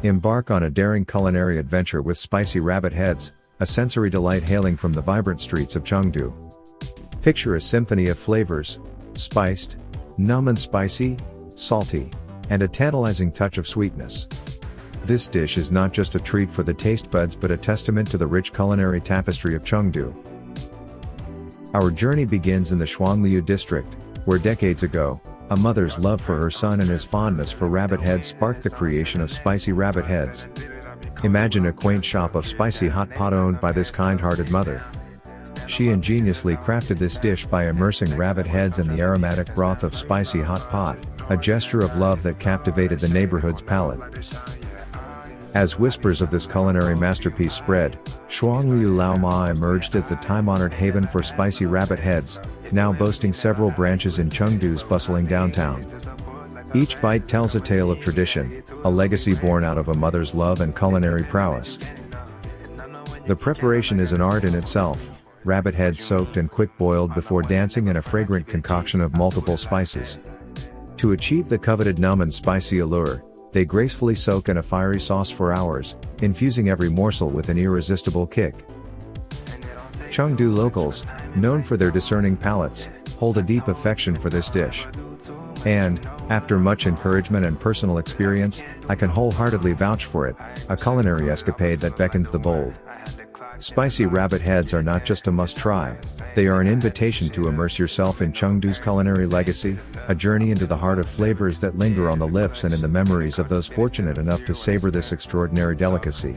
Embark on a daring culinary adventure with spicy rabbit heads, a sensory delight hailing from the vibrant streets of Chengdu. Picture a symphony of flavors: spiced, numb and spicy, salty, and a tantalizing touch of sweetness. This dish is not just a treat for the taste buds but a testament to the rich culinary tapestry of Chengdu. Our journey begins in the Shuangliu District, where decades ago, a mother's love for her son and his fondness for rabbit heads sparked the creation of spicy rabbit heads. Imagine a quaint shop of spicy hot pot owned by this kind-hearted mother. She ingeniously crafted this dish by immersing rabbit heads in the aromatic broth of spicy hot pot, a gesture of love that captivated the neighborhood's palate. As whispers of this culinary masterpiece spread, Shuangliu District emerged as the time-honored haven for spicy rabbit heads, now boasting several branches in Chengdu's bustling downtown. Each bite tells a tale of tradition, a legacy born out of a mother's love and culinary prowess. The preparation is an art in itself, rabbit heads soaked and quick-boiled before dancing in a fragrant concoction of multiple spices. To achieve the coveted numb and spicy allure, they gracefully soak in a fiery sauce for hours, infusing every morsel with an irresistible kick. Chengdu locals, known for their discerning palates, hold a deep affection for this dish. And, after much encouragement and personal experience, I can wholeheartedly vouch for it, a culinary escapade that beckons the bold. Spicy rabbit heads are not just a must-try, they are an invitation to immerse yourself in Chengdu's culinary legacy, a journey into the heart of flavors that linger on the lips and in the memories of those fortunate enough to savor this extraordinary delicacy.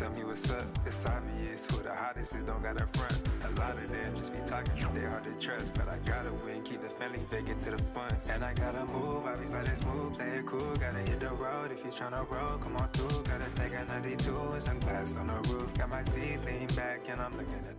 And I gotta move, I be sliding smooth, play it cool, gotta hit the road if you tryna roll, come on through, gotta take a 92 and some glass on the roof, got my seat lean back and I'm looking at